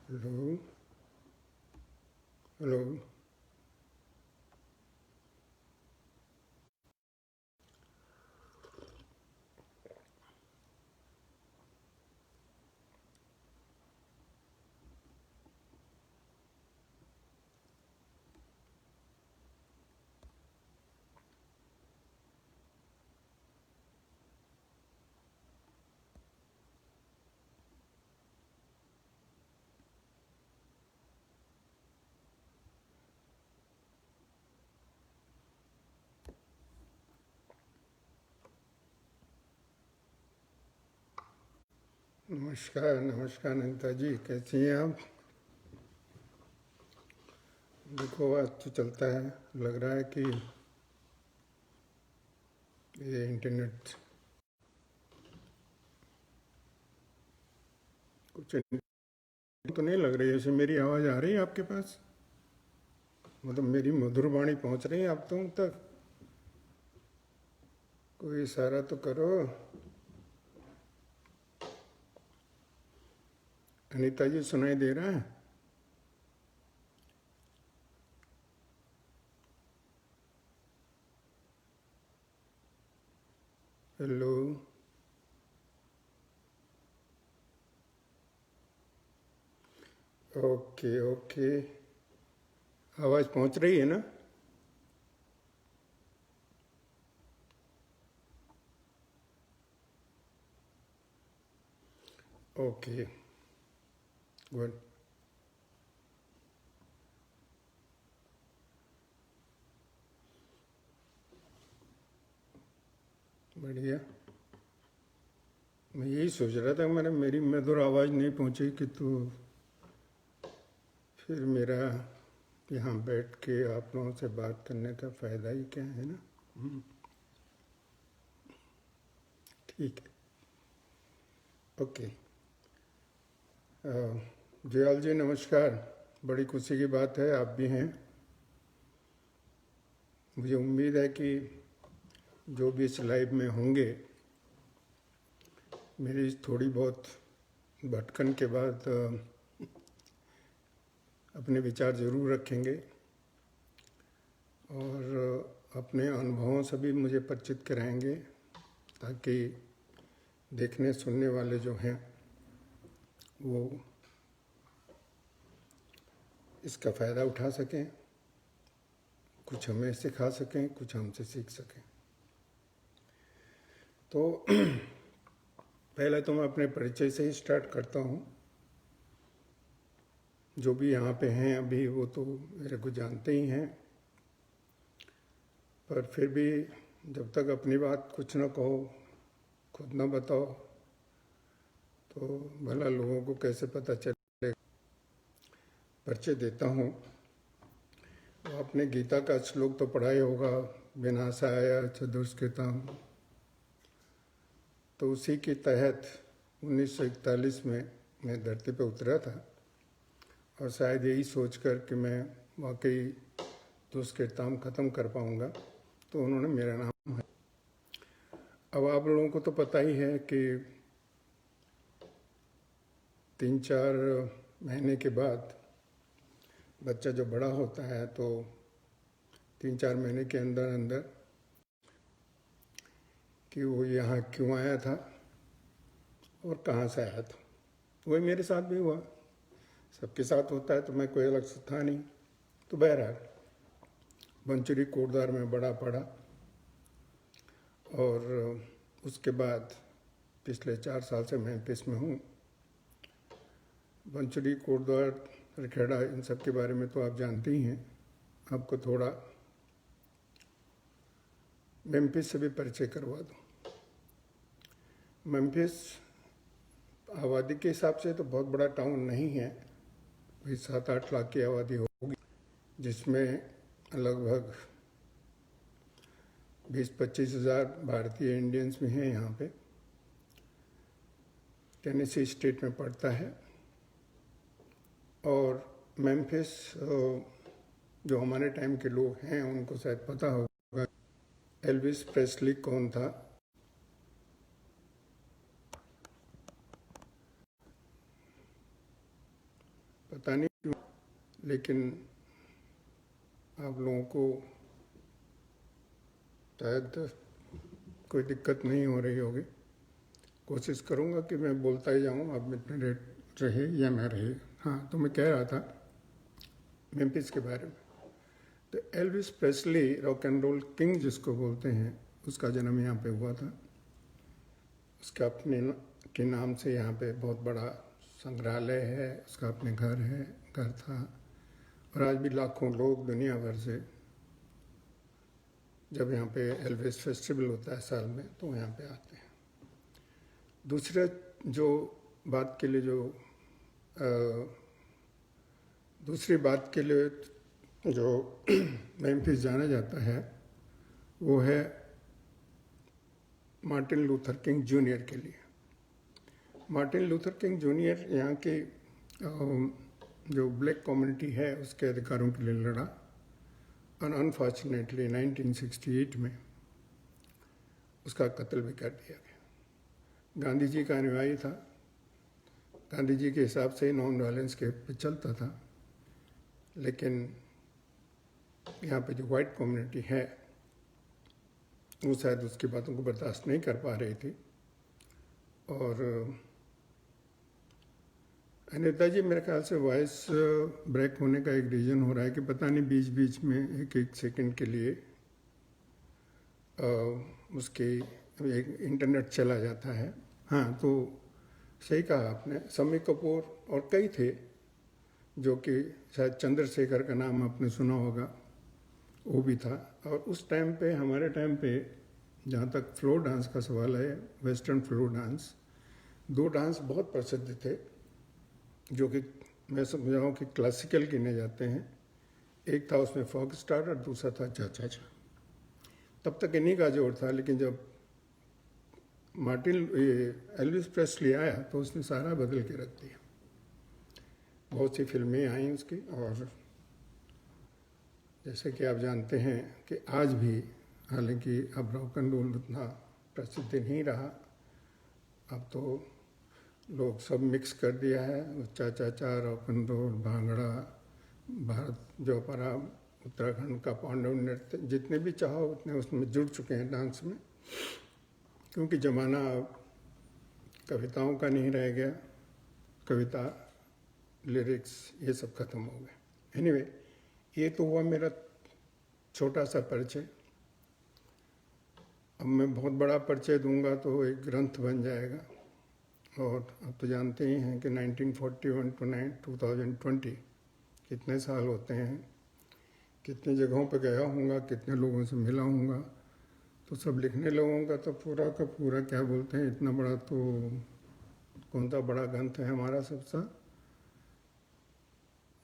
Hello. Hello. नमस्कार नमस्कार अनिता जी, कैसी हैं आप? देखो, आज तो चलता है, लग रहा है कि ये इंटरनेट कुछ तो नहीं लग रही है। जैसे मेरी आवाज़ आ रही है आपके पास, मतलब मेरी मधुर वाणी पहुंच रही है आप तक? कोई इशारा तो करो। अनिता जी, सुनाई दे रहा है? हेलो। ओके ओके, आवाज़ पहुंच रही है ना? Okay, good. बढ़िया। मैं यही सोच रहा था, मेरी मधुर आवाज़ नहीं पहुंची कि तो फिर मेरा यहाँ बैठ के आप लोगों से बात करने का फ़ायदा ही क्या है ना। ठीक है, ओके। जयाल जी नमस्कार। बड़ी खुशी की बात है, आप भी हैं। मुझे उम्मीद है कि जो भी इस लाइव में होंगे, मेरी थोड़ी बहुत भटकन के बाद अपने विचार ज़रूर रखेंगे और अपने अनुभवों से भी मुझे परिचित कराएंगे, ताकि देखने सुनने वाले जो हैं वो इसका फ़ायदा उठा सकें, कुछ हमें सिखा सकें, कुछ हमसे सीख सकें। तो पहले तो मैं अपने परिचय से ही स्टार्ट करता हूँ। जो भी यहाँ पे हैं अभी वो तो मेरे को जानते ही हैं, पर फिर भी जब तक अपनी बात कुछ ना कहो, खुद ना बताओ, तो भला लोगों को कैसे पता चले। परिचय देता हूँ। तो आपने गीता का श्लोक तो पढ़ा ही होगा, विनाशाय चतुष्कृतम्। तो उसी के तहत 1941 में मैं धरती पर उतरा था, और शायद यही सोचकर कि मैं वाकई दुष्कृताम ख़त्म कर पाऊँगा, तो उन्होंने मेरा नाम है। अब आप लोगों को तो पता ही है कि 3-4 महीने के बाद बच्चा जो बड़ा होता है, तो 3-4 महीने के अंदर अंदर कि वो यहाँ क्यों आया था और कहाँ से आया था। वही मेरे साथ भी हुआ, सबके साथ होता है, तो मैं कोई अलग से था नहीं। तो बहरहाल बंचुरी कोटद्वार में बड़ा पड़ा, और उसके बाद पिछले 4 साल से मैं पेश में हूँ। बंचुरी कोटद्वार रखेड़ा इन सब के बारे में तो आप जानते ही हैं। आपको थोड़ा मेम्फिस से भी परिचय करवा दूँ। मेम्फिस आबादी के हिसाब से तो बहुत बड़ा टाउन नहीं है, वही 7-8 लाख की आबादी होगी, जिसमें लगभग 20-25 हज़ार भारतीय इंडियंस भी हैं। यहाँ पे टेनेसी स्टेट में पड़ता है। और मेम्फिस, जो हमारे टाइम के लोग हैं उनको शायद पता होगा, एल्विस प्रेस्ली कौन था। पता नहीं क्यों, लेकिन आप लोगों को शायद कोई दिक्कत नहीं हो रही होगी। कोशिश करूँगा कि मैं बोलता ही जाऊँ, आप इंटरनेट रहे या ना रहे। हाँ, तो मैं कह रहा था मेम्फिस के बारे में। तो Elvis Presley, rock and roll king जिसको बोलते हैं, उसका जन्म यहाँ पे हुआ था। उसका अपने के नाम से यहाँ पे बहुत बड़ा संग्रहालय है, उसका अपने घर था। और आज भी लाखों लोग दुनिया भर से, जब यहाँ पे एल्विस फेस्टिवल होता है साल में, तो यहाँ पे आते हैं। दूसरा जो बात के लिए दूसरी बात के लिए जो मेम्फिस जाना जाता है, वो है मार्टिन लूथर किंग जूनियर के लिए। मार्टिन लूथर किंग जूनियर यहाँ के जो ब्लैक कम्युनिटी है उसके अधिकारों के लिए लड़ा, और अनफॉर्चुनेटली 1968 में उसका कत्ल भी कर दिया गया। गांधी जी का अनुयायी था, गांधी जी के हिसाब से नॉन वायलेंस के पे चलता था, लेकिन यहाँ पे जो वाइट कम्युनिटी है वो शायद उसकी बातों को बर्दाश्त नहीं कर पा रही थी। और नेताजी मेरे ख्याल से वॉइस ब्रेक होने का एक रीज़न हो रहा है कि पता नहीं बीच बीच में एक सेकंड के लिए उसके एक इंटरनेट चला जाता है। हाँ, तो सही कहा आपने, शम्मी कपूर और कई थे, जो कि शायद चंद्रशेखर का नाम आपने सुना होगा, वो भी था। और उस टाइम पे, हमारे टाइम पे, जहाँ तक फ्लोर डांस का सवाल है, वेस्टर्न फ्लोर डांस, दो डांस बहुत प्रसिद्ध थे, जो कि मैं समझ रहा हूँ कि क्लासिकल गिने जाते हैं। एक था उसमें फॉक स्टार और दूसरा था चा चा चा। तब तक इन्हीं का जोर था, लेकिन जब एल्विस प्रेस्ली आया तो उसने सारा बदल के रख दिया। बहुत सी फिल्में आई उसकी, और जैसे कि आप जानते हैं कि आज भी, हालांकि अब रॉक एंड रोल उतना प्रसिद्ध नहीं रहा, अब तो लोग सब मिक्स कर दिया है, cha cha cha, rock and roll, bhangra, भारत जोपरा, उत्तराखंड का पांडव नृत्य, जितने भी चाहो उतने उसमें जुड़ चुके हैं डांस में, क्योंकि ज़माना कविताओं का नहीं रह गया। कविता, लिरिक्स, ये सब खत्म हो गए। एनीवे, ये तो हुआ मेरा छोटा सा परिचय। अब मैं बहुत बड़ा परिचय दूंगा तो एक ग्रंथ बन जाएगा। और अब तो जानते ही हैं कि 1941 to 2020 कितने साल होते हैं, कितनी जगहों पर गया हूँगा, कितने लोगों से मिला हूँगा, तो सब लिखने लगूँगा तो पूरा का पूरा, क्या बोलते हैं, इतना बड़ा तो कौन सा बड़ा ग्रंथ है हमारा।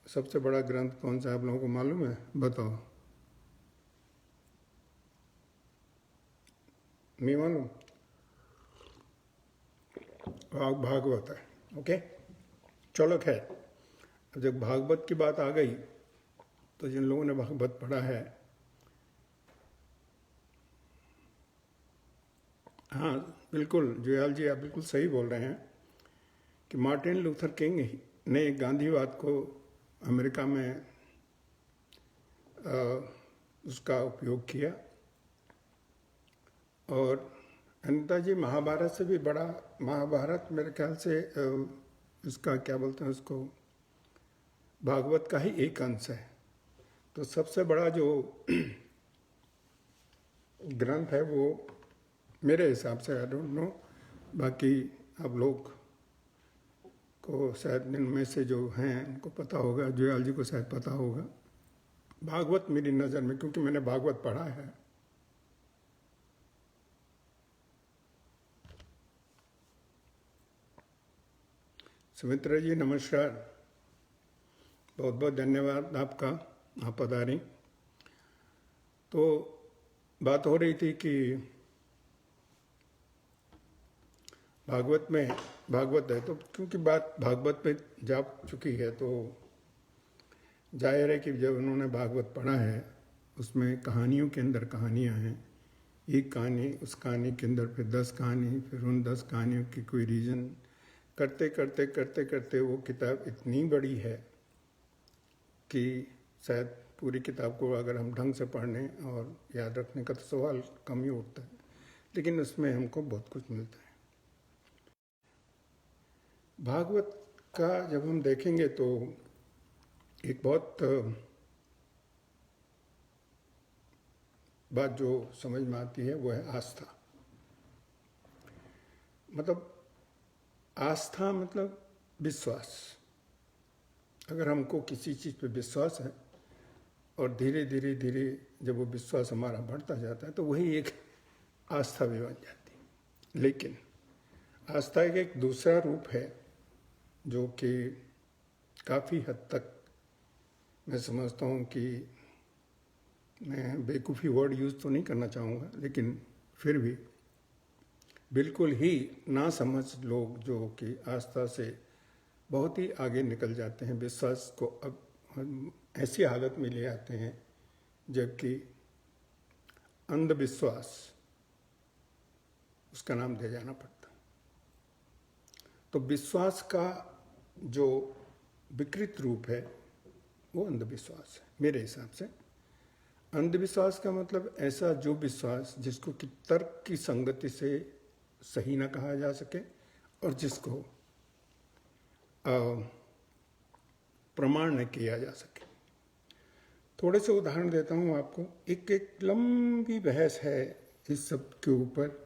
सबसे बड़ा ग्रंथ कौन सा आप लोगों को मालूम है? बताओ। नहीं मालूम? भागवत है। ओके, चलो खैर, अब जब भागवत की बात आ गई तो जिन लोगों ने भागवत पढ़ा है, हाँ बिल्कुल जुयाल जी, आप बिल्कुल सही बोल रहे हैं कि मार्टिन लूथर किंग ने गांधीवाद को अमेरिका में उसका उपयोग किया। और नेताजी महाभारत से भी बड़ा, महाभारत मेरे ख्याल से इसका क्या बोलते हैं उसको, भागवत का ही एक अंश है। तो सबसे बड़ा जो ग्रंथ है वो मेरे हिसाब से, आई डोंट नो, बाकी आप लोग को शायद इनमें से जो हैं उनको पता होगा, जुयाल जी को शायद पता होगा, भागवत मेरी नज़र में, क्योंकि मैंने भागवत पढ़ा है। सुमित्रा जी नमस्कार, बहुत बहुत धन्यवाद आपका, आप पधारी। तो बात हो रही थी कि भागवत है, तो क्योंकि बात भागवत पे जा चुकी है तो जाहिर है कि जब उन्होंने भागवत पढ़ा है, उसमें कहानियों के अंदर कहानियाँ हैं, एक कहानी, उस कहानी के अंदर फिर 10 कहानी, फिर उन 10 कहानियों की कोई रीज़न करते करते करते करते वो किताब इतनी बड़ी है कि शायद पूरी किताब को अगर हम ढंग से पढ़ने और याद रखने का तो सवाल कम ही उठता है, लेकिन उसमें हमको बहुत कुछ मिलता है। भागवत का जब हम देखेंगे तो एक बहुत बात जो समझ में आती है वो है आस्था। मतलब आस्था मतलब विश्वास। अगर हमको किसी चीज़ पे विश्वास है और धीरे धीरे धीरे जब वो विश्वास हमारा बढ़ता जाता है तो वही एक आस्था भी बन जाती है। लेकिन आस्था का एक दूसरा रूप है जो कि काफ़ी हद तक मैं समझता हूँ कि मैं बेवकूफ़ी वर्ड यूज़ तो नहीं करना चाहूँगा, लेकिन फिर भी बिल्कुल ही ना समझ लोग जो कि आस्था से बहुत ही आगे निकल जाते हैं, विश्वास को अब ऐसी हालत में ले आते हैं जबकि अंधविश्वास उसका नाम दे जाना पड़ता। तो विश्वास का जो विकृत रूप है वो अंधविश्वास है मेरे हिसाब से। अंधविश्वास का मतलब ऐसा जो विश्वास जिसको कि तर्क की संगति से सही ना कहा जा सके और जिसको प्रमाण न किया जा सके। थोड़े से उदाहरण देता हूँ आपको। एक लंबी बहस है इस सब के ऊपर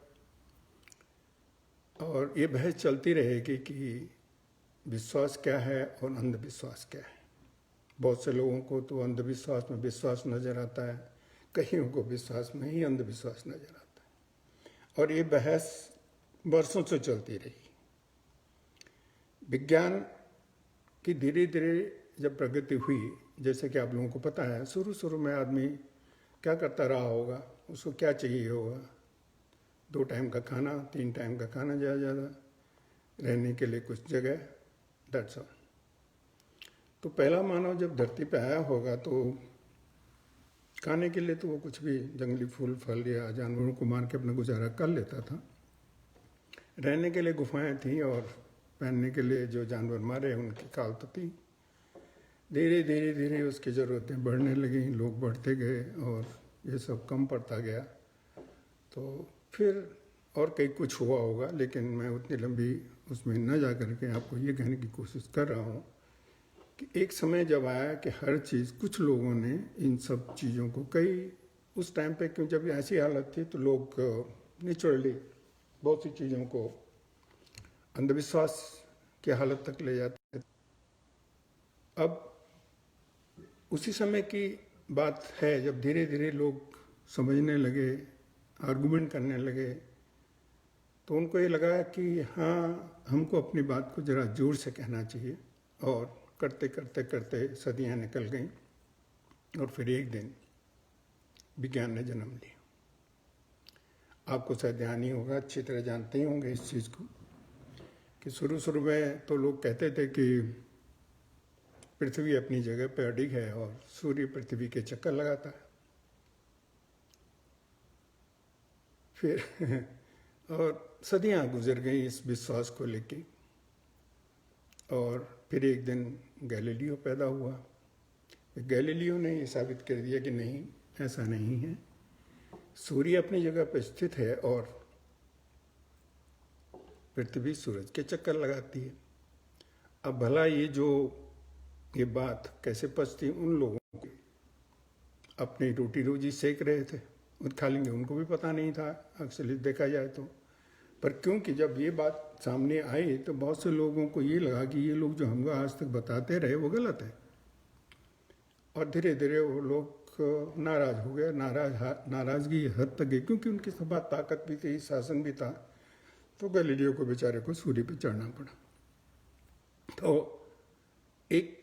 और ये बहस चलती रहेगी कि विश्वास क्या है और अंधविश्वास क्या है। बहुत से लोगों को तो अंधविश्वास में विश्वास नजर आता है, कईयों को विश्वास में ही अंधविश्वास नजर आता है और ये बहस वर्षों से चलती रही। विज्ञान की धीरे धीरे जब प्रगति हुई, जैसे कि आप लोगों को पता है, शुरू में आदमी क्या करता रहा होगा, उसको क्या चाहिए होगा, 2 टाइम का खाना, 3 टाइम का खाना, ज़्यादा रहने के लिए कुछ जगह, दैट्स ऑल। तो पहला मानव जब धरती पे आया होगा तो खाने के लिए तो वो कुछ भी जंगली फूल फल या जानवरों को मार के अपना गुजारा कर लेता था। रहने के लिए गुफाएं थी और पहनने के लिए जो जानवर मारे उनकी खाल तो थी। धीरे धीरे धीरे उसकी ज़रूरतें बढ़ने लगी, लोग बढ़ते गए और ये सब कम पड़ता गया। तो फिर और कई कुछ हुआ होगा, लेकिन मैं उतनी लंबी उसमें न जा कर के आपको ये कहने की कोशिश कर रहा हूँ कि एक समय जब आया कि हर चीज़, कुछ लोगों ने इन सब चीज़ों को उस टाइम पे, क्यों जब ऐसी हालत थी तो लोग नेचुरली बहुत सी चीज़ों को अंधविश्वास की हालत तक ले जाते थे। अब उसी समय की बात है जब धीरे धीरे लोग समझने लगे, आर्गुमेंट करने लगे, तो उनको ये लगा कि हाँ, हमको अपनी बात को ज़रा जोर से कहना चाहिए। और करते करते करते सदियां निकल गईं और फिर एक दिन विज्ञान ने जन्म लिया। आपको शायद ध्यान ही होगा, अच्छी तरह जानते ही होंगे इस चीज़ को कि शुरू में तो लोग कहते थे कि पृथ्वी अपनी जगह पर अडिग है और सूर्य पृथ्वी के चक्कर लगाता है। फिर और सदियां गुजर गई इस विश्वास को लेके और फिर एक दिन गैलीलियो पैदा हुआ। गैलीलियो ने ये साबित कर दिया कि नहीं, ऐसा नहीं है, सूर्य अपनी जगह पर स्थित है और पृथ्वी सूरज के चक्कर लगाती है। अब भला ये बात कैसे पचती उन लोगों को, अपनी रोटी रोजी सेक रहे थे और खा लेंगे, उनको भी पता नहीं था एक्चुअली देखा जाए तो। पर क्योंकि जब ये बात सामने आई तो बहुत से लोगों को ये लगा कि ये लोग जो हमको आज तक बताते रहे वो गलत है और धीरे धीरे वो लोग नाराज हो गए। नाराजगी हद तक गई क्योंकि उनके पास ताकत भी थी, शासन भी था। तो गैलीलियो को बेचारे को सूर्य पे चढ़ना पड़ा। तो एक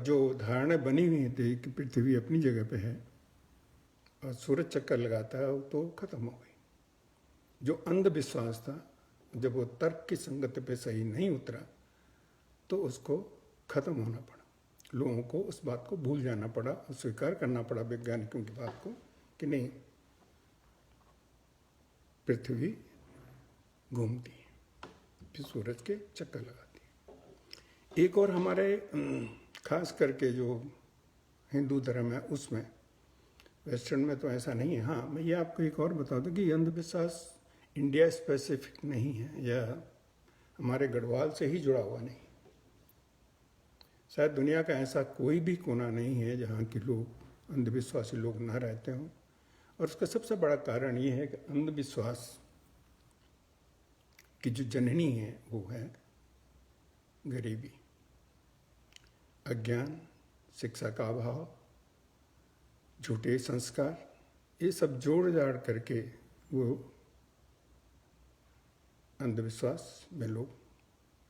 जो धारणा बनी हुई थी कि पृथ्वी अपनी जगह पे है और सूरज चक्कर लगाता है, तो खत्म हो गई। जो अंधविश्वास था, जब वो तर्क की संगति पे सही नहीं उतरा तो उसको खत्म होना पड़ा। लोगों को उस बात को भूल जाना पड़ा, स्वीकार करना पड़ा वैज्ञानिकों की बात को कि नहीं, पृथ्वी घूमती है, फिर सूरज के चक्कर लगाती है। एक और हमारे खास करके जो हिंदू धर्म है उसमें, वेस्टर्न में तो ऐसा नहीं है। हाँ, मैं ये आपको एक और बता दूं कि ये अंधविश्वास इंडिया स्पेसिफिक नहीं है या हमारे गढ़वाल से ही जुड़ा हुआ नहीं। शायद दुनिया का ऐसा कोई भी कोना नहीं है जहाँ के लोग अंधविश्वासी लोग ना रहते हों। और उसका सबसे बड़ा कारण ये है कि अंधविश्वास की जो जननी है वो है गरीबी, अज्ञान, शिक्षा का अभाव, झूठे संस्कार, ये सब जोड़ जाड़ करके वो अंधविश्वास में लोग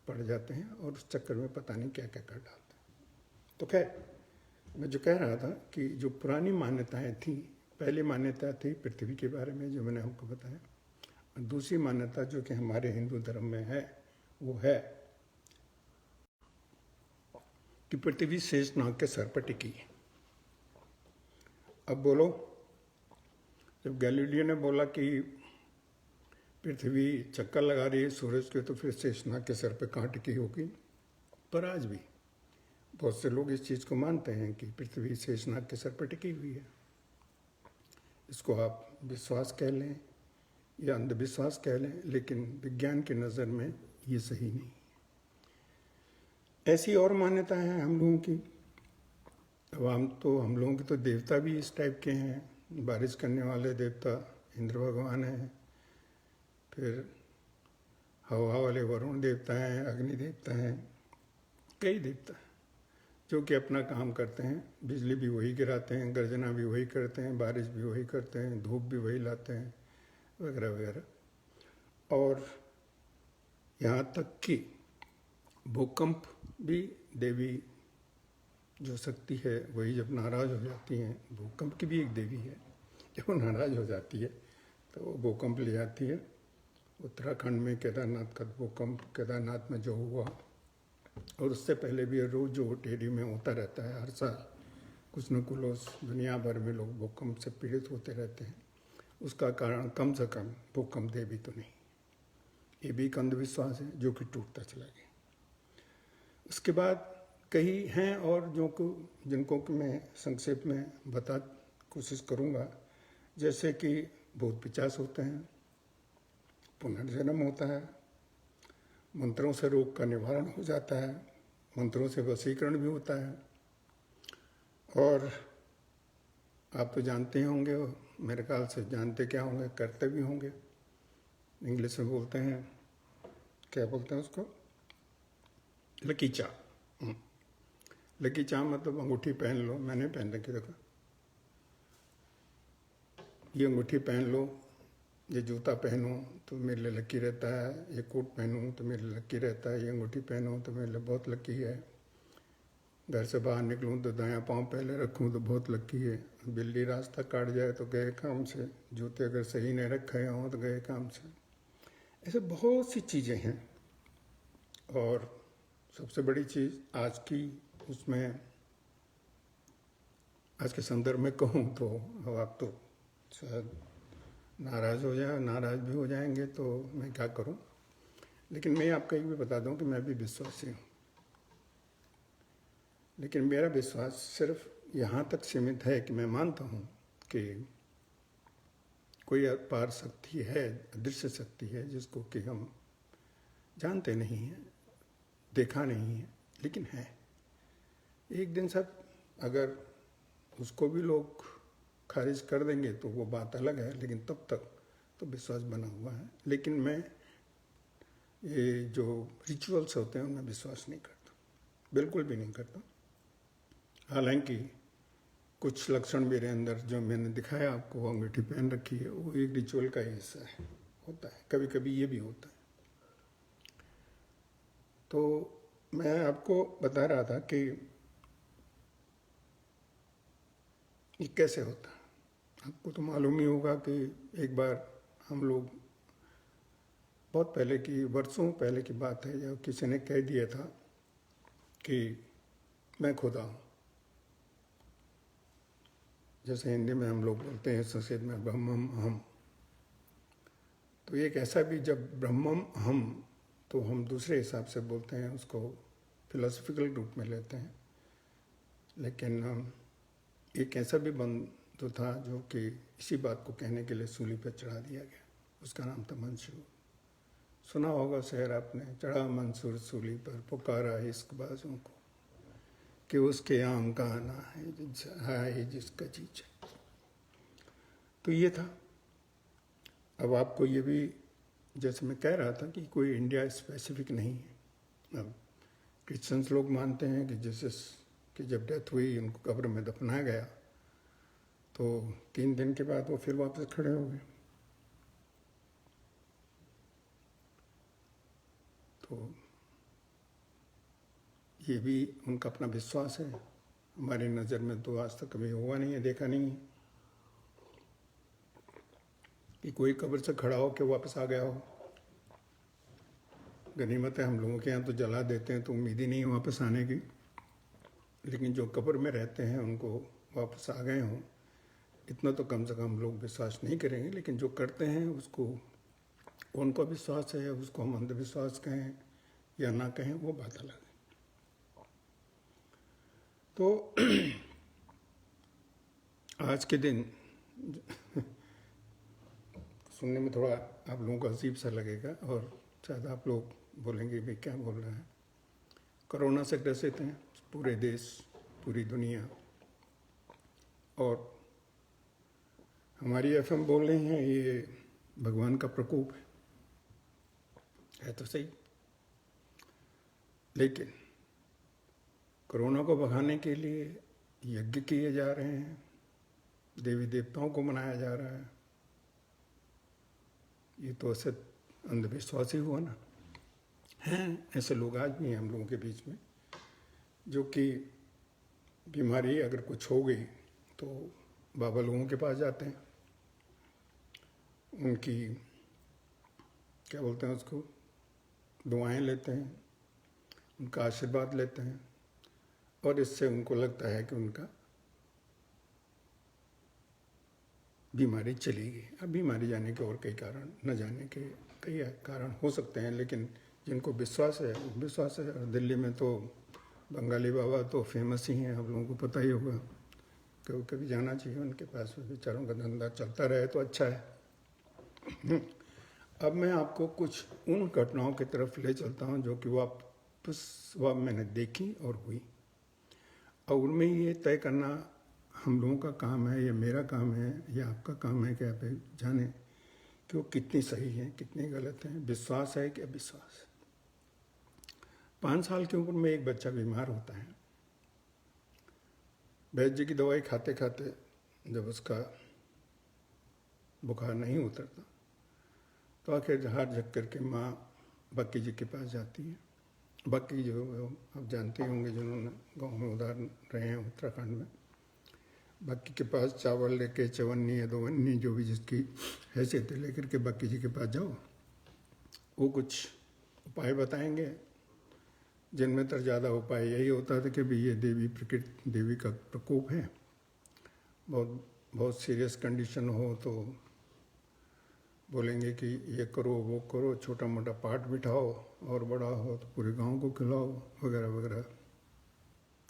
पड़ जाते हैं और उस चक्कर में पता नहीं क्या क्या कर डालते हैं। तो खैर, मैं जो कह रहा था कि जो पुरानी मान्यताएं थी, पहली मान्यता थी पृथ्वी के बारे में जो मैंने आपको बताया, और दूसरी मान्यता जो कि हमारे हिंदू धर्म में है वो है कि पृथ्वी शेषनाग के सर पर टिकी है। अब बोलो, जब गैलीलियो ने बोला कि पृथ्वी चक्कर लगा रही है सूरज के, तो फिर शेषनाग के सर पर कहाँ टिकी होगी? पर आज भी बहुत से लोग इस चीज़ को मानते हैं कि पृथ्वी शेषनाग के सर पर टिकी हुई है। इसको आप विश्वास कह लें या अंधविश्वास कह लें, लेकिन विज्ञान की नज़र में ये सही नहीं। ऐसी और मान्यताएं हैं हम लोगों की। अब हम लोगों के तो देवता भी इस टाइप के हैं। बारिश करने वाले देवता इंद्र भगवान हैं, फिर हवा वाले वरुण देवता हैं, अग्नि देवता हैं, कई देवता हैं जो कि अपना काम करते हैं। बिजली भी वही गिराते हैं, गर्जना भी वही करते हैं, बारिश भी वही करते हैं, धूप भी वही लाते हैं, वगैरह वगैरह। और यहाँ तक कि भूकंप भी देवी जो शक्ति है वही जब नाराज़ हो जाती हैं, भूकंप की भी एक देवी है, जब वो नाराज़ हो जाती है तो वो भूकंप ले जाती है। उत्तराखंड में केदारनाथ का भूकंप, केदारनाथ में जो हुआ, और उससे पहले भी रोज़ जो टेढ़ी में होता रहता है, हर साल कुछ न कुछ दुनिया भर में लोग भूकंप से पीड़ित होते रहते हैं। उसका कारण कम से कम भूकंप देवी तो नहीं, ये भी एक अंधविश्वास है जो कि टूटता चला गया। उसके बाद कई हैं और जिनको कि मैं संक्षेप में बता कोशिश करूँगा, जैसे कि भूत पिचास होते हैं, पुनर्जन्म होता है, मंत्रों से रोग का निवारण हो जाता है, मंत्रों से वशीकरण भी होता है। और आप तो जानते ही होंगे, मेरे ख्याल से जानते क्या होंगे, करते भी होंगे। इंग्लिश में बोलते हैं, क्या बोलते हैं उसको, लकी चार्म। लकी चार्म मतलब अंगूठी पहन लो, मैंने पहन रखी, देखो ये अंगूठी पहन लो, ये जूता पहनो तो मेरे लिए लकी रहता है, ये कोट पहनूँ तो मेरे लिए लकी रहता है, ये अंगूठी पहनो तो मेरे लिए बहुत लकी है, घर से बाहर निकलूँ तो दायां पाँव पहले रखूँ तो बहुत लकी है, बिल्ली रास्ता काट जाए तो गए काम से, जूते अगर सही नहीं रखे हों तो गए काम से। ऐसे बहुत सी चीज़ें हैं। और सबसे बड़ी चीज़ आज की उसमें, आज के संदर्भ में कहूँ तो, अब आप तो शायद नाराज़ हो जाए, नाराज़ भी हो जाएंगे तो मैं क्या करूं, लेकिन मैं आपको एक भी बता दूं कि मैं भी विश्वासी हूं। लेकिन मेरा विश्वास सिर्फ यहाँ तक सीमित है कि मैं मानता हूं कि कोई अपार शक्ति है, अदृश्य शक्ति है, जिसको कि हम जानते नहीं हैं, देखा नहीं है, लेकिन है। एक दिन सब अगर उसको भी लोग खारिज कर देंगे तो वो बात अलग है, लेकिन तब तक तो विश्वास बना हुआ है। लेकिन मैं ये जो रिचुअल्स होते हैं उनमें विश्वास नहीं करता, बिल्कुल भी नहीं करता। हालांकि कुछ लक्षण मेरे अंदर जो मैंने दिखाया आपको, अंगूठी पहन रखी है, वो एक रिचुअल का ही हिस्सा है, होता है, कभी कभी ये भी होता है। तो मैं आपको बता रहा था कि ये कैसे होता है। आपको तो मालूम ही होगा कि एक बार हम लोग, बहुत पहले की, वर्षों पहले की बात है, जब किसी ने कह दिया था कि मैं खुदा हूँ। जैसे हिंदी में हम लोग बोलते हैं, संस्कृत में ब्रह्मम अहम। तो एक ऐसा भी, जब ब्रह्मम अहम, तो हम दूसरे हिसाब से बोलते हैं, उसको फिलोसफिकल रूप में लेते हैं। लेकिन एक ऐसा भी बंधु था जो कि इसी बात को कहने के लिए सूली पर चढ़ा दिया गया। उसका नाम था मंसूर। सुना होगा शहर आपने, चढ़ा मंसूर सूली पर, पुकारा इश्कबाजों को कि उसके आम का आना है जिसका जीचा। तो ये था। अब आपको ये भी, जैसे मैं कह रहा था कि कोई इंडिया स्पेसिफिक नहीं है। अब क्रिश्चियंस लोग मानते हैं कि जीसस की जब डेथ हुई, उनको कब्र में दफनाया गया, तो 3 दिन के बाद वो फिर वापस खड़े हो गए। तो ये भी उनका अपना विश्वास है। हमारी नज़र में तो आज तक कभी हुआ नहीं है, देखा नहीं है कि कोई कब्र से खड़ा हो के वापस आ गया हो। गनीमत है, हम लोगों के यहाँ तो जला देते हैं तो उम्मीद ही नहीं है वापस आने की, लेकिन जो कब्र में रहते हैं उनको वापस आ गए हों, इतना तो कम से कम लोग विश्वास नहीं करेंगे। लेकिन जो करते हैं उसको, उनको विश्वास है, उसको हम अंधविश्वास कहें या ना कहें, वो बात अलग है। तो आज के दिन सुनने में थोड़ा आप लोगों को अजीब सा लगेगा और शायद आप लोग बोलेंगे भाई क्या बोल रहे हैं। कोरोना से ग्रसित हैं पूरे देश, पूरी दुनिया, और हमारी एफएम बोल रही हैं ये भगवान का प्रकोप है तो सही। लेकिन कोरोना को भगाने के लिए यज्ञ किए जा रहे हैं, देवी देवताओं को मनाया जा रहा है, ये तो ऐसे अंधविश्वास ही हुआ ना। हैं ऐसे लोग आज भी हैं हम लोगों के बीच में, जो कि बीमारी अगर कुछ हो गई तो बाबा लोगों के पास जाते हैं, उनकी क्या बोलते हैं उसको, दुआएं लेते हैं, उनका आशीर्वाद लेते हैं, और इससे उनको लगता है कि उनका बीमारी चलेगी। अब बीमारी जाने के और कई कारण, न जाने के कई कारण हो सकते हैं, लेकिन जिनको विश्वास है विश्वास है। और दिल्ली में तो बंगाली बाबा तो फेमस ही हैं, आप लोगों को पता ही होगा। कभी कभी जाना चाहिए उनके पास, बेचारों का धंधा चलता रहे तो अच्छा है। अब मैं आपको कुछ उन घटनाओं की तरफ ले चलता हूँ जो कि वापस मैंने देखी और हुई, और उनमें ये तय करना हम लोगों का काम है, या मेरा काम है, या आपका काम है कि आप जाने कि वो कितनी सही है, कितनी गलत है, विश्वास है कि अविश्वास। 5 साल की उम्र में एक बच्चा बीमार होता है। वैद्य जी की दवाई खाते खाते जब उसका बुखार नहीं उतरता तो आखिर हार झक करके माँ बक्की जी के पास जाती है। बक्की जो आप जानते होंगे, जिन्होंने गांव में उधार रहे हैं उत्तराखंड में, बक्की के पास चावल लेके, चवन्नी या दोवन्नी जो भी जिसकी हैसियत है, लेकर के बक्की जी के पास जाओ, वो कुछ उपाय बताएंगे, जिनमें तो ज़्यादा उपाय यही होता था कि भाई ये देवी का प्रकोप है, बहुत सीरियस कंडीशन हो तो बोलेंगे कि ये करो वो करो, छोटा मोटा पाठ बिठाओ, और बड़ा हो तो पूरे गांव को खिलाओ, वगैरह वगैरह,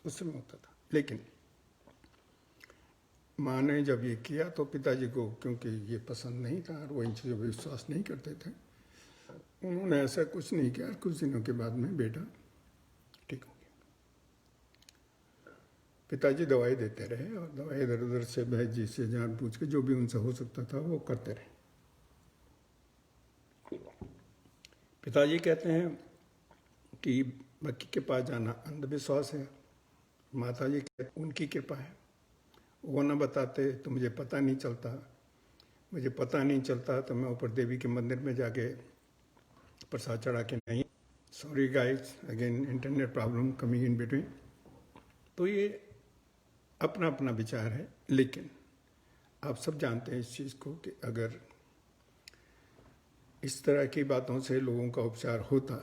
उस समय होता था। लेकिन माँ ने जब ये किया तो पिताजी को, क्योंकि ये पसंद नहीं था और वो इन चीज़ों पर विश्वास नहीं करते थे, उन्होंने ऐसा कुछ नहीं किया। कुछ दिनों के बाद में बेटा ठीक हो गया। पिताजी दवाई देते रहे, और दवाई इधर उधर से वैद्य जी से जान पूछ के जो भी उनसे हो सकता था वो करते रहे। पिताजी कहते हैं कि बक्की के पास जाना अंधविश्वास है। माता जी कहते उनकी कृपा है, वो न बताते तो मुझे पता नहीं चलता, मुझे पता नहीं चलता तो मैं ऊपर देवी के मंदिर में जाके प्रसाद चढ़ा के नहीं। Sorry guys, again internet problem coming in between. तो ये अपना अपना विचार है, लेकिन आप सब जानते हैं इस चीज़ को कि अगर इस तरह की बातों से लोगों का उपचार होता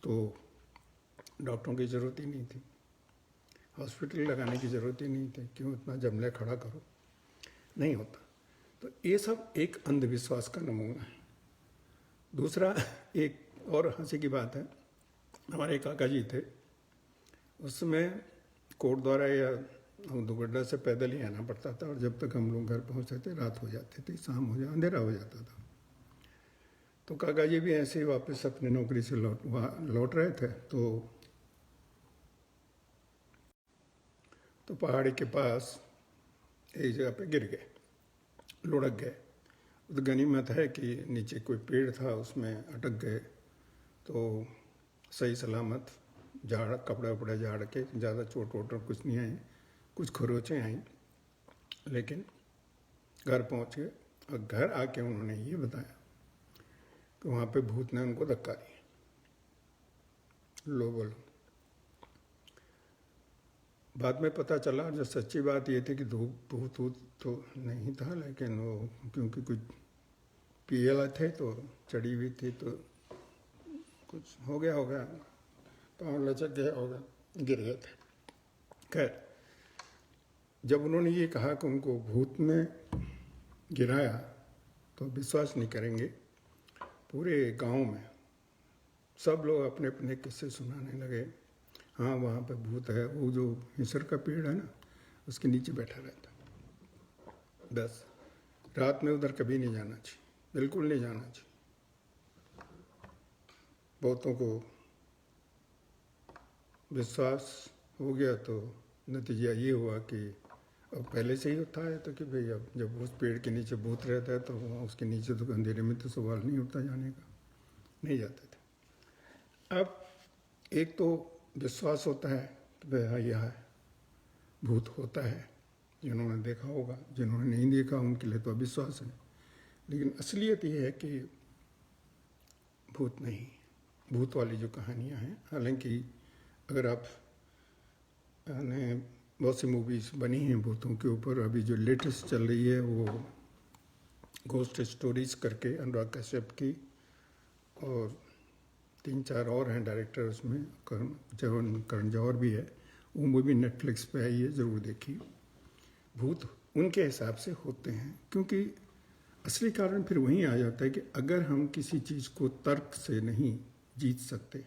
तो डॉक्टरों की ज़रूरत ही नहीं थी, हॉस्पिटल लगाने की ज़रूरत ही नहीं थी, क्यों इतना जमले खड़ा करो, नहीं होता। तो ये सब एक अंधविश्वास का नमूना है। दूसरा, एक और हंसी की बात है, हमारे काका जी थे, उस समय कोर्ट द्वारा या हम दुगड्डा से पैदल ही आना पड़ता था, और जब तक हम लोग घर पहुंचते थे रात हो जाती थी, शाम हो जा अंधेरा हो जाता था। तो काका जी भी ऐसे ही वापस अपनी नौकरी से लौट रहे थे, तो पहाड़ी के पास एक जगह पे गिर गए, लुढ़क गए। तो गनीमत है कि नीचे कोई पेड़ था, उसमें अटक गए, तो सही सलामत झाड़ कपड़े वपड़े झाड़ के, ज़्यादा चोट वोट कुछ नहीं आई, कुछ खरोचें आई, लेकिन घर पहुंच गए। और घर आके उन्होंने ये बताया कि वहाँ पे भूत ने उनको धक्का दिया। लो बोलो। बाद में पता चला, जो सच्ची बात ये थी कि भूत तो नहीं था, लेकिन वो क्योंकि कुछ पिए थे तो चढ़ी हुई थी, तो कुछ हो गया पाँव लचक गया होगा, गिर गए थे। खैर, जब उन्होंने ये कहा कि उनको भूत ने गिराया, तो विश्वास नहीं करेंगे, पूरे गांव में सब लोग अपने अपने किस्से सुनाने लगे। हाँ, वहाँ पे भूत है, वो जो हिसर का पेड़ है ना, उसके नीचे बैठा रहता। बस रात में उधर कभी नहीं जाना चाहिए, बिल्कुल नहीं जाना चाहिए। बहुतों को विश्वास हो गया, तो नतीजा ये हुआ कि अब पहले से ही होता है, तो कि भाई अब जब उस पेड़ के नीचे भूत रहता है, तो वहाँ उसके नीचे तो अंधेरे में तो सवाल नहीं उठता जाने का, नहीं जाते थे। अब एक तो विश्वास होता है कि भाई हाँ, यह भूत होता है, जिन्होंने देखा होगा, जिन्होंने नहीं देखा उनके लिए तो अविश्वास है। लेकिन असलियत ये है कि भूत नहीं, भूत वाली जो कहानियाँ हैं, हालांकि अगर आप बहुत सी मूवीज़ बनी हैं भूतों के ऊपर। अभी जो लेटेस्ट चल रही है वो घोस्ट स्टोरीज करके अनुराग कश्यप की, और 3-4 और हैं डायरेक्टर उसमें, करण जौहर भी है। वो मूवी नेटफ्लिक्स पे आई है, ज़रूर देखिए। भूत उनके हिसाब से होते हैं, क्योंकि असली कारण फिर वहीं आ जाता है कि अगर हम किसी चीज़ को तर्क से नहीं जीत सकते,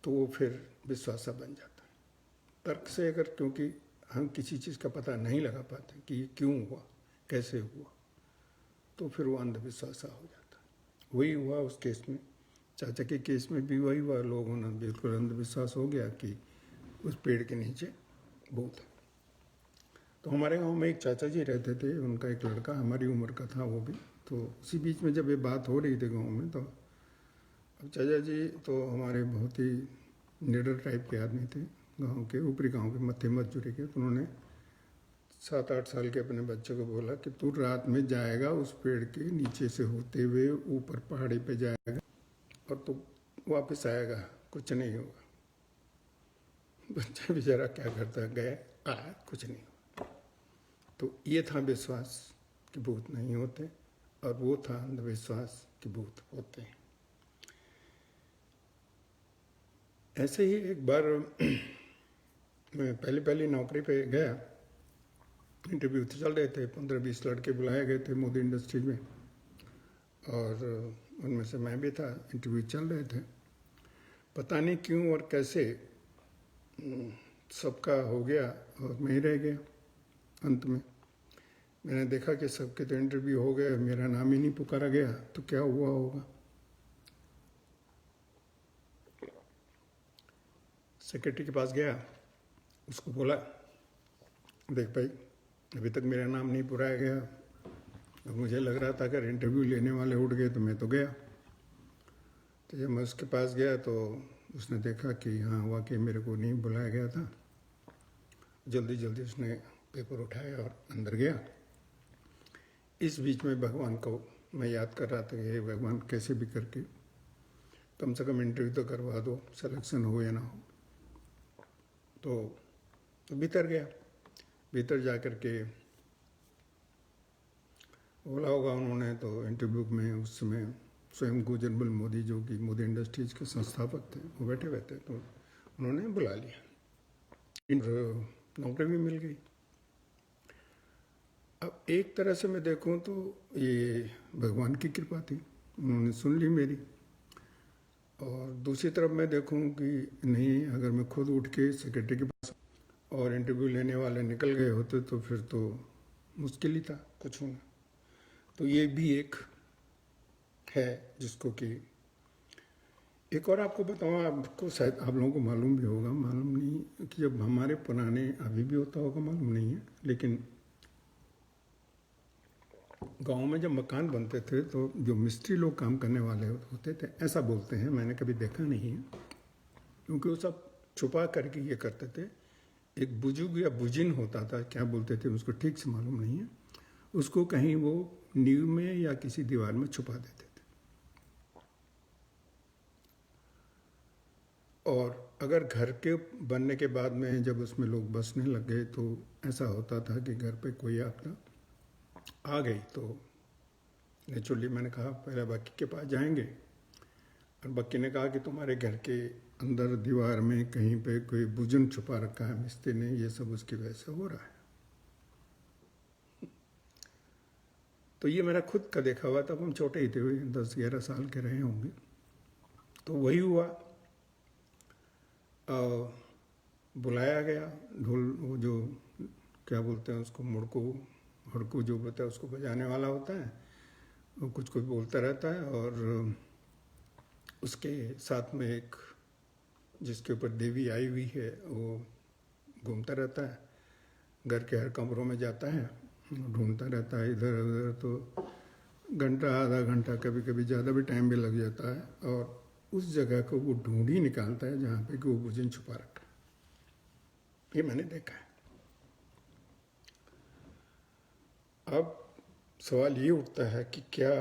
तो वो फिर विश्वासा बन जाता है। तर्क से अगर, क्योंकि हम किसी चीज़ का पता नहीं लगा पाते कि ये क्यों हुआ, कैसे हुआ, तो फिर वो अंधविश्वास हो जाता है। वही हुआ उस केस में, चाचा के केस में भी वही हुआ। लोगों ने बिल्कुल अंधविश्वास हो गया कि उस पेड़ के नीचे भूत है। तो हमारे गांव में एक चाचा जी रहते थे, उनका एक लड़का हमारी उम्र का था वो भी। तो उसी बीच में जब ये बात हो रही थी गाँव में, तो अब चाचा जी तो हमारे बहुत ही निडर टाइप के आदमी थे, गांव के ऊपरी गांव के मध्य मजदूरी के। तो उन्होंने 7-8 साल के अपने बच्चे को बोला कि तू रात में जाएगा, उस पेड़ के नीचे से होते हुए ऊपर पहाड़ी पे जाएगा, और तू वापस आएगा, कुछ नहीं होगा। बच्चा बेचारा क्या करता, गया, आया, कुछ नहीं हुआ। तो ये था विश्वास कि भूत नहीं होते, और वो था अंधविश्वास कि भूत होते हैं। ऐसे ही एक बार मैं पहली नौकरी पे गया, इंटरव्यू तो चल रहे थे, 15-20 लड़के बुलाए गए थे मोदी इंडस्ट्रीज में, और उनमें से मैं भी था। इंटरव्यू चल रहे थे, पता नहीं क्यों और कैसे सबका हो गया और मैं ही रह गया। अंत में मैंने देखा कि सबके तो इंटरव्यू हो गए, मेरा नाम ही नहीं पुकारा गया, तो क्या हुआ होगा। सेक्रेटरी के पास गया, उसको बोला, देख भाई, अभी तक मेरा नाम नहीं पुराया गया, और मुझे लग रहा था अगर इंटरव्यू लेने वाले उठ गए तो मैं तो गया। तो जब मैं उसके पास गया तो उसने देखा कि हाँ, वाकई मेरे को नहीं बुलाया गया था। जल्दी जल्दी उसने पेपर उठाया और अंदर गया। इस बीच में भगवान को मैं याद कर रहा था कि हे भगवान, कैसे भी करके कम से कम इंटरव्यू तो करवा दो, सिलेक्शन हो या ना हो। तो भीतर गया, भीतर जा कर के बोला होगा उन्होंने, तो इंटरव्यू में उस समय स्वयं गुजरबल मोदी, जो कि मोदी इंडस्ट्रीज के संस्थापक थे, वो बैठे हुए थे। तो उन्होंने बुला लिया, नौकरी भी मिल गई। अब एक तरह से मैं देखूं तो ये भगवान की कृपा थी, उन्होंने सुन ली मेरी। और दूसरी तरफ मैं देखूं कि नहीं, अगर मैं खुद उठ के सेक्रेटरी के पास और इंटरव्यू लेने वाले निकल गए होते तो फिर तो मुश्किल ही था कुछ होना। तो ये भी एक है जिसको कि एक और आपको बताऊँ, आपको शायद आप लोगों को मालूम भी होगा, मालूम नहीं कि जब हमारे पुराने, अभी भी होता होगा मालूम नहीं है, लेकिन गांव में जब मकान बनते थे तो जो मिस्त्री लोग काम करने वाले होते थे, ऐसा बोलते हैं, मैंने कभी देखा नहीं है क्योंकि वो सब छुपा करके ये करते थे। एक बुजुर्ग या बुजिन होता था, क्या बोलते थे उसको ठीक से मालूम नहीं है, उसको कहीं वो नींव में या किसी दीवार में छुपा देते थे। और अगर घर के बनने के बाद में जब उसमें लोग बसने लग गए तो ऐसा होता था कि घर पे कोई आपदा आ गई तो नेचुरली मैंने कहा पहले बक्की के पास जाएंगे, और बक्की ने कहा कि तुम्हारे घर के अंदर दीवार में कहीं पे कोई बुजन छुपा रखा है मिस्त्री ने, ये सब उसकी वजह से हो रहा है। तो ये मेरा खुद का देखा हुआ, तब हम छोटे ही थे, 10-11 साल के रहे होंगे। तो वही हुआ, बुलाया गया, ढोल, वो जो क्या बोलते हैं उसको, मुड़को हड़कू जो बोलता है उसको बजाने वाला होता है, वो कुछ कुछ बोलता रहता है, और उसके साथ में एक जिसके ऊपर देवी आई हुई है वो घूमता रहता है, घर के हर कमरों में जाता है, ढूंढता रहता है इधर उधर। तो घंटा आधा घंटा कभी कभी ज़्यादा भी टाइम भी लग जाता है, और उस जगह को वो ढूंढ ही निकालता है जहाँ पे कि वो बुजन छुपा रखा है। ये मैंने देखा है। अब सवाल ये उठता है कि क्या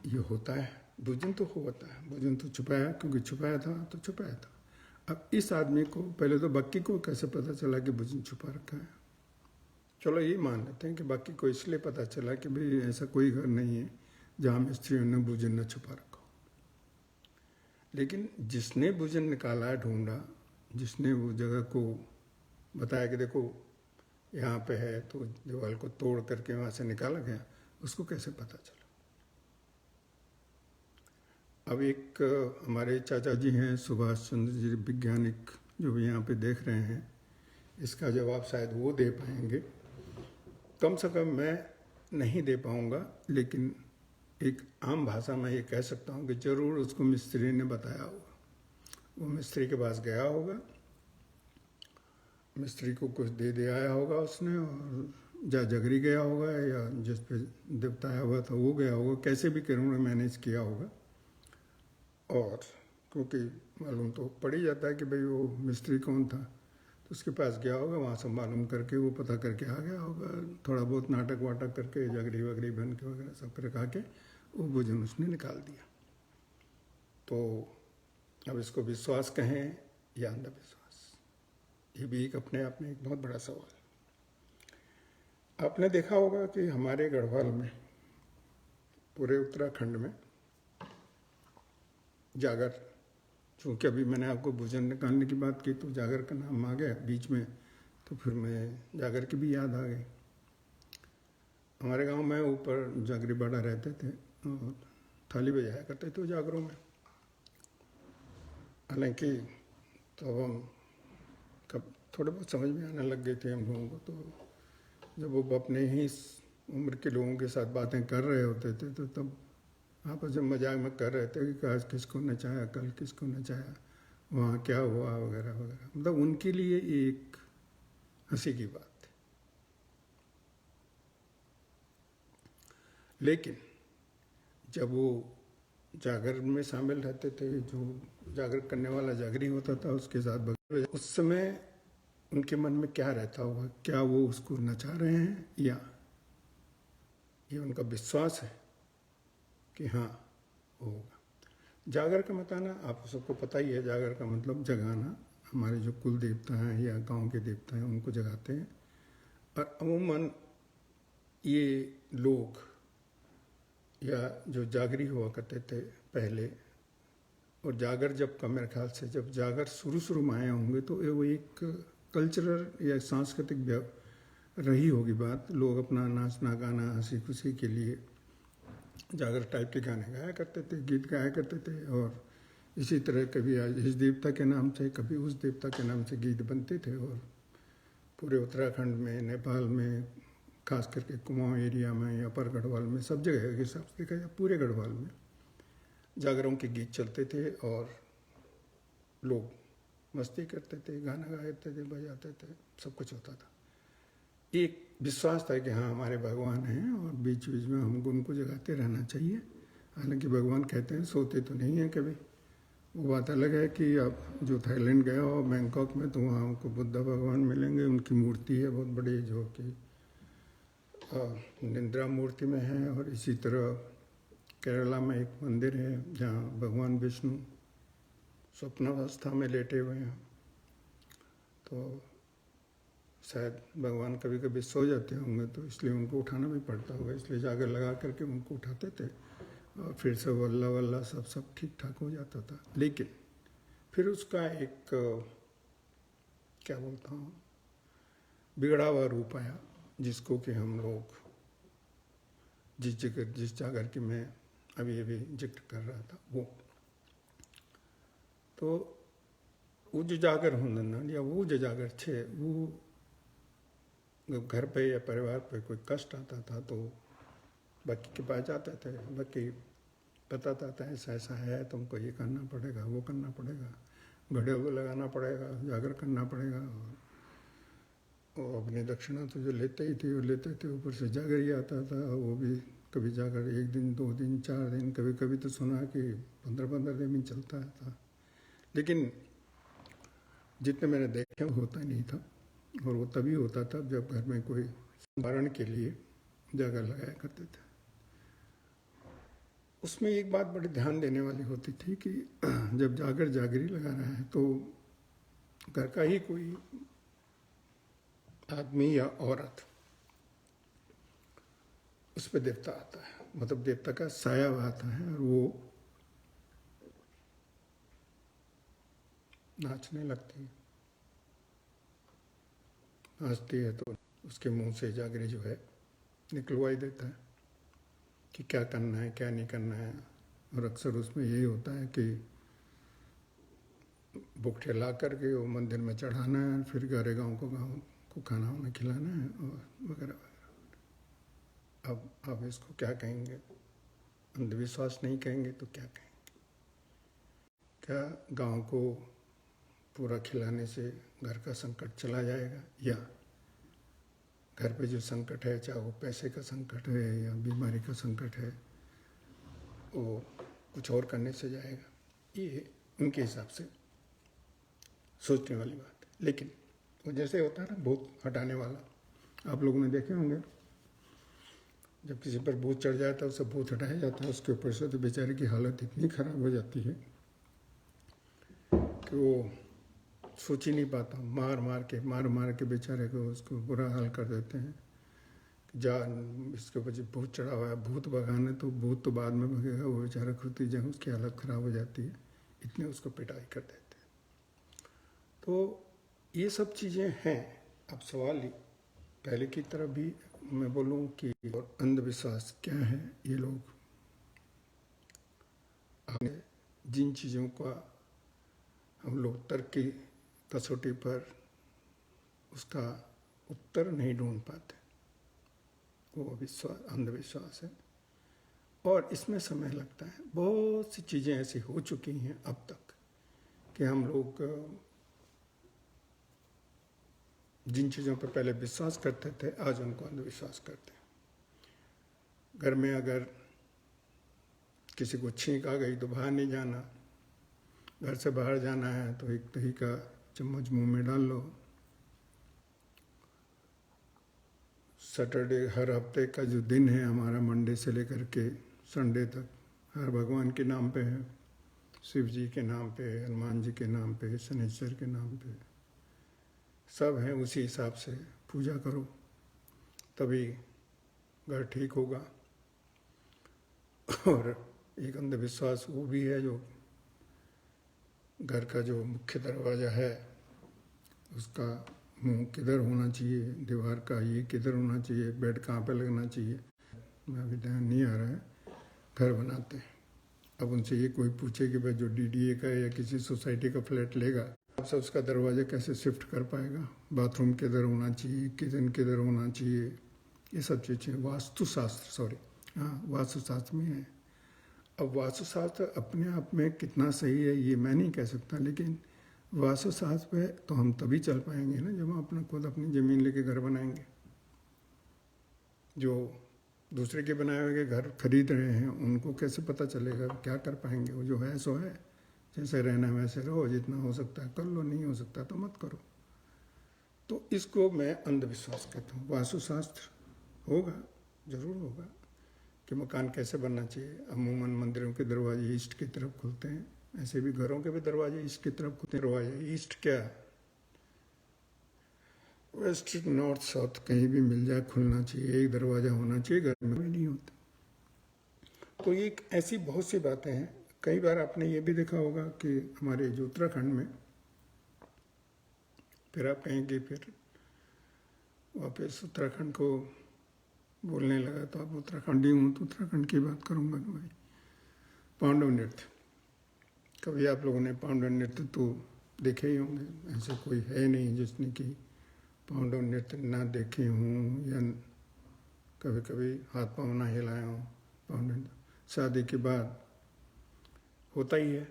ये होता है? बुजन तो होता है, बुजन तो छुपाया, क्योंकि छुपाया था तो छुपाया था। अब इस आदमी को, पहले तो बक्की को कैसे पता चला कि बुजन छुपा रखा है? चलो ये मान लेते हैं कि बक्की को इसलिए पता चला कि भाई ऐसा कोई घर नहीं है जहाँ मिस्त्रियों ने बुजन न छुपा रखा हो। लेकिन जिसने बुजन निकाला, ढूंढा, जिसने वो जगह को बताया कि देखो यहाँ पे है, तो दीवार को तोड़ करके वहाँ से निकाला गया, उसको कैसे पता चला? अब एक हमारे चाचा जी हैं सुभाष चंद्र जी वैज्ञानिक, जो भी यहाँ पे देख रहे हैं, इसका जवाब शायद वो दे पाएंगे, कम से कम मैं नहीं दे पाऊँगा, लेकिन एक आम भाषा में ये कह सकता हूँ कि जरूर उसको मिस्त्री ने बताया होगा। वो मिस्त्री के पास गया होगा, मिस्त्री को कुछ दे आया होगा उसने, और जा जगरी गया होगा या जिस पे देवता आया हुआ था वो गया होगा, कैसे भी करूँगा मैनेज किया होगा। और क्योंकि मालूम तो पड़ ही जाता है कि भाई वो मिस्त्री कौन था, तो उसके पास गया होगा, वहाँ से मालूम करके वो पता करके आ गया होगा, थोड़ा बहुत नाटक वाटक करके जगरी वगरी बन के वगैरह सब करके के वो भोजन उसने निकाल दिया। तो अब इसको विश्वास कहें या अंधविश्वास, ये भी एक अपने आप में एक बहुत बड़ा सवाल। आपने देखा होगा कि हमारे गढ़वाल में, पूरे उत्तराखंड में जागर, चूँकि अभी मैंने आपको भोजन निकालने की बात की तो जागर का नाम आ गया बीच में, तो फिर मैं जागर की भी याद आ गई। हमारे गांव में ऊपर जागरी बाड़ा रहते थे और थाली बजाया करते थे जागरों में। हालांकि तो हम कब थोड़े बहुत समझ में आने लग गए थे हम लोगों को, तो जब वो अपने ही उम्र के लोगों के साथ बातें कर रहे होते थे तो तब आपस में मजाक में कर रहे थे कि आज किसको नचाया, कल किसको नचाया, वहाँ क्या हुआ वगैरह वगैरह। मतलब उनके लिए एक हंसी की बात थी। लेकिन जब वो जागर में शामिल रहते थे, जो जागर करने वाला जागरी होता था उसके साथ, उस समय उनके मन में क्या रहता होगा? क्या वो उसको नचा रहे हैं या ये उनका विश्वास है कि हाँ होगा? जागर का बताना आप सबको पता ही है, जागर का मतलब जगाना। हमारे जो कुल देवता हैं या गांव के देवता हैं उनको जगाते हैं। और अमूमन ये लोग या जो जागरी हुआ करते थे पहले, और जागर जब का मेरे ख्याल से जब जागर शुरू में आए होंगे तो वो एक कल्चरल या सांस्कृतिक रही होगी बात। लोग अपना नाचना गाना हंसी खुशी के लिए जागर टाइप के गाने गाया करते थे, गीत गाया करते थे, और इसी तरह कभी आज इस देवता के नाम से, कभी उस देवता के नाम से गीत बनते थे, और पूरे उत्तराखंड में, नेपाल में, खास करके कुमाऊं एरिया में या अपर गढ़वाल में, सब जगह के हिसाब से देखा जाए पूरे गढ़वाल में जागरों के गीत चलते थे और लोग मस्ती करते थे, गाना गाते थे, बजाते थे, सब कुछ होता था। एक विश्वास था कि हाँ हमारे भगवान हैं और बीच बीच में हमको उनको जगाते रहना चाहिए। हालांकि भगवान कहते हैं सोते तो नहीं हैं कभी। वो बात अलग है कि आप जो थाईलैंड गए हो बैंकॉक में, तो वहाँ उनको बुद्ध भगवान मिलेंगे। उनकी मूर्ति है बहुत बड़ी, जो कि निंद्रा मूर्ति में है। और इसी तरह केरला में एक मंदिर है जहाँ भगवान विष्णु स्वप्नावस्था में लेटे हुए हैं। तो शायद भगवान कभी कभी सो जाते होंगे, तो इसलिए उनको उठाना भी पड़ता होगा, इसलिए जागर लगा करके उनको उठाते थे और फिर से वल्ला वल्ला सब ठीक ठाक हो जाता था। लेकिन फिर उसका एक क्या बोलता हूँ बिगड़ा हुआ रूप आया, जिसको कि हम लोग जिस जागर की मैं अभी जिक्र कर रहा था, वो जो जागर हुंदन या वो जो जागर छे, वो घर पे या परिवार पे कोई कष्ट आता था तो बाकी के पास जाते थे। बाकी बताता था ऐसा ऐसा है, तुमको ये करना पड़ेगा, वो करना पड़ेगा, घड़े को लगाना पड़ेगा, जागर करना पड़ेगा। और अपनी दक्षिणा तो जो लेते ही थे वो लेते थे, ऊपर से जागर ही आता था। वो भी कभी जाकर 1 दिन 2 दिन 4 दिन, कभी कभी तो सुना कि 15-15 दिन में चलता था। लेकिन जितने मैंने देखे वो होता नहीं था। और वो तभी होता था जब घर में कोई संवारण के लिए जागर लगाया करते थे। उसमें एक बात बड़ी ध्यान देने वाली होती थी कि जब जागर जागरी लगा रहा है तो घर का ही कोई आदमी या औरत उस पर देवता आता है, मतलब देवता का साया आता है, और वो नाचने लगती है। नाचती है तो उसके मुंह से जागरी जो है निकलवाई देता है कि क्या करना है क्या नहीं करना है। और अक्सर उसमें यही होता है कि बुकठे ला करके वो मंदिर में चढ़ाना है, फिर गारे गाँव को खाना वाना खिलाना है और वगैरह वगैरह। अब आप इसको क्या कहेंगे? अंधविश्वास नहीं कहेंगे तो क्या कहेंगे? क्या गाँव को पूरा खिलाने से घर का संकट चला जाएगा, या घर पे जो संकट है, चाहे वो पैसे का संकट है या बीमारी का संकट है, वो कुछ और करने से जाएगा? ये उनके हिसाब से सोचने वाली बात है। लेकिन वो जैसे होता है ना भूत हटाने वाला, आप लोगों ने देखे होंगे, जब किसी पर भूत चढ़ जाता है उसे भूत हटाया जाता है, उसके ऊपर से तो बेचारे की हालत इतनी खराब हो जाती है कि वो सोच ही नहीं पाता। मार मार के बेचारे को उसको बुरा हाल कर देते हैं। जा इसके ऊपर जब भूत चढ़ा हुआ है, भूत भगाना, तो भूत तो बाद में भगेगा, वो बेचारा खुद ही जहाँ उसकी हालत ख़राब हो जाती है, इतने उसको पिटाई कर देते हैं। तो ये सब चीज़ें हैं। अब सवाल ही पहले की तरह भी मैं बोलूँ कि और अंधविश्वास क्या है, ये लोग जिन चीज़ों का हम लोग तर्क की कसौटी पर उसका उत्तर नहीं ढूंढ पाते, वो अंधविश्वास है। और इसमें समय लगता है। बहुत सी चीज़ें ऐसी हो चुकी हैं अब तक कि हम लोग जिन चीज़ों पर पहले विश्वास करते थे आज उनको अंधविश्वास करते हैं। घर में अगर किसी को छींक आ गई तो बाहर नहीं जाना, घर से बाहर जाना है तो एक दही का चम्मच मुंह में डाल लो। सैटरडे हर हफ्ते का जो दिन है हमारा, मंडे से लेकर के संडे तक, हर भगवान के नाम पे है। शिव जी के नाम पे, हनुमान जी के नाम पे, शनिश्चर के नाम पे, सब हैं। उसी हिसाब से पूजा करो, तभी घर ठीक होगा। और एक अंधविश्वास वो भी है जो घर का जो मुख्य दरवाज़ा है उसका मुंह किधर होना चाहिए, दीवार का ये किधर होना चाहिए, बेड कहाँ पे लगना चाहिए, मैं अभी ध्यान नहीं आ रहा है। घर बनाते हैं, अब उनसे ये कोई पूछे कि भाई जो डीडीए का या किसी सोसाइटी का फ्लैट लेगा से उसका दरवाज़ा कैसे शिफ्ट कर पाएगा, बाथरूम किधर होना चाहिए, किचन किधर होना चाहिए, ये सब चीज़ें वास्तुशास्त्र हाँ वास्तुशास्त्र में है। अब वास्तुशास्त्र अपने आप में कितना सही है ये मैं नहीं कह सकता, लेकिन वास्तुशास्त्र पे तो हम तभी चल पाएंगे ना जब हम अपना खुद अपनी ज़मीन लेके घर बनाएंगे। जो दूसरे के बनाए हुए घर खरीद रहे हैं उनको कैसे पता चलेगा, क्या कर पाएंगे? वो जो है सो है, जैसे रहना वैसे रहो, जितना हो सकता है कर लो, नहीं हो सकता तो मत करो। तो इसको मैं अंधविश्वास कहता हूँ। वास्तुशास्त्र होगा, जरूर होगा कि मकान कैसे बनना चाहिए। अमूमन मंदिरों के दरवाजे ईस्ट की तरफ खुलते हैं, ऐसे भी घरों के भी दरवाजे ईस्ट की तरफ खुलते हैं। दरवाजे ईस्ट क्या, वेस्ट नॉर्थ साउथ कहीं भी मिल जाए, खुलना चाहिए, एक दरवाज़ा होना चाहिए, घर में भी नहीं होता। तो ये ऐसी बहुत सी बातें हैं। कई बार आपने ये भी देखा होगा कि हमारे जो उत्तराखंड में, फिर आप कहेंगे फिर वापस उत्तराखंड को बोलने लगा तो आप उत्तराखंडी हूँ तो उत्तराखंड की बात करूँगा कि भाई पांडव नृत्य, कभी आप लोगों ने पांडव नृत्य तो देखे ही होंगे। ऐसे कोई है नहीं जिसने कि पांडव नृत्य ना देखे हों या कभी कभी हाथ पाँव ना हिलाए हों। पांडव शादी के बाद होता ही है,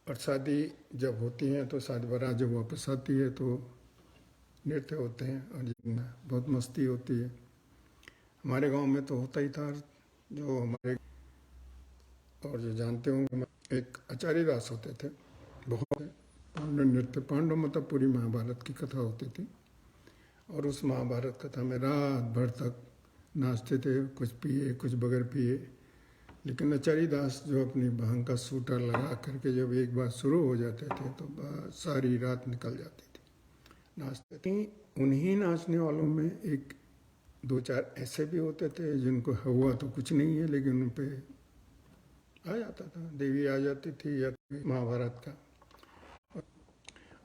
और शादी जब होती है तो शादी बारात जब वापस आती है तो नृत्य होते हैं और बहुत मस्ती होती है। हमारे गांव में तो होता ही था। जो हमारे और जो जानते होंगे, एक आचार्य दास होते थे, बहुत पांडव नृत्य, पांडव मतलब पूरी महाभारत की कथा होती थी, और उस महाभारत कथा में रात भर तक नाचते थे, कुछ पिए कुछ बगैर पिए। लेकिन आचार्य दास जो अपनी भांग का सूटर लगा करके जब एक बार शुरू हो जाते थे तो सारी रात निकल जाती थी नाचते थे। उन्हीं नाचने वालों में एक दो चार ऐसे भी होते थे जिनको हुआ तो कुछ नहीं है, लेकिन उन पे आ जाता था, देवी आ जाती थी या महाभारत का।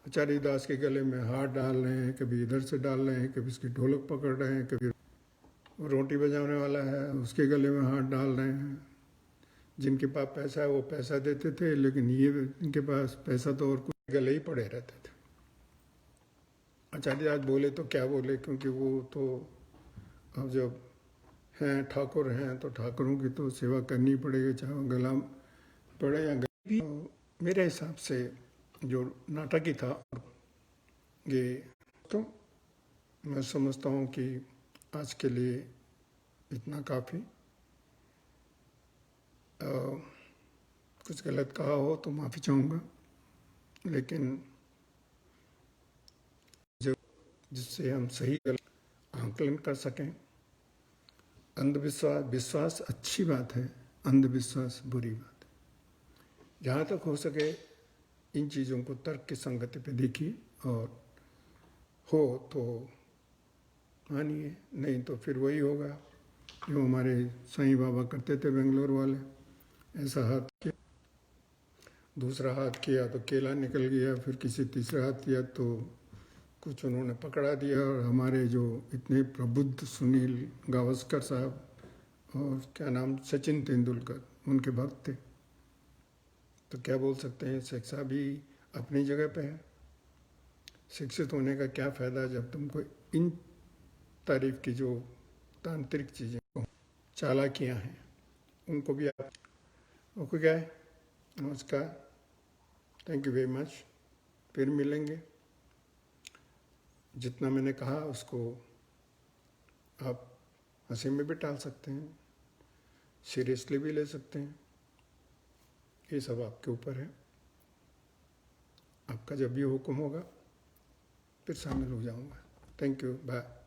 आचार्य दास के गले में हाथ डाल रहे हैं, कभी इधर से डाल रहे हैं, कभी उसकी ढोलक पकड़ रहे हैं, कभी रोटी बजाने वाला है उसके गले में हाथ डाल रहे हैं। जिनके पास पैसा है वो पैसा देते थे, लेकिन ये इनके पास पैसा तो और कुछ गले ही पड़े रहते थे। आचार्य दास बोले तो क्या बोले, क्योंकि वो तो अब जब हैं ठाकुर हैं तो ठाकुरों की तो सेवा करनी पड़ेगी, चाहे वो गला पड़े या गले। तो मेरे हिसाब से जो नाटक ही था ये, तो मैं समझता हूँ कि आज के लिए इतना काफ़ी। कुछ गलत कहा हो तो माफ़ी चाहूँगा, लेकिन जो जिससे हम सही गलत आंकलन कर सकें। अंधविश्वास, विश्वास अच्छी बात है, अंधविश्वास बुरी बात है। जहाँ तक हो सके इन चीज़ों को तर्क की संगति पे देखिए, और हो तो मानिए, नहीं तो फिर वही होगा जो हमारे साईं बाबा करते थे बेंगलोर वाले। ऐसा हाथ किया, दूसरा हाथ किया तो केला निकल गया, फिर किसी तीसरा हाथ किया तो कुछ उन्होंने पकड़ा दिया। और हमारे जो इतने प्रबुद्ध सुनील गावस्कर साहब और क्या नाम सचिन तेंदुलकर, उनके भक्त थे। तो क्या बोल सकते हैं, शिक्षा भी अपनी जगह पे है। शिक्षित होने का क्या फ़ायदा जब तुमको इन तारीफ की जो तांत्रिक चीज़ें चालाकियाँ हैं उनको भी आप ओके क्या है। नमस्कार, थैंक यू वेरी मच। फिर मिलेंगे। जितना मैंने कहा उसको आप हंसी में भी टाल सकते हैं, सीरियसली भी ले सकते हैं, ये सब आपके ऊपर है। आपका जब भी हुक्म होगा फिर शामिल हो जाऊंगा। Thank you, bye.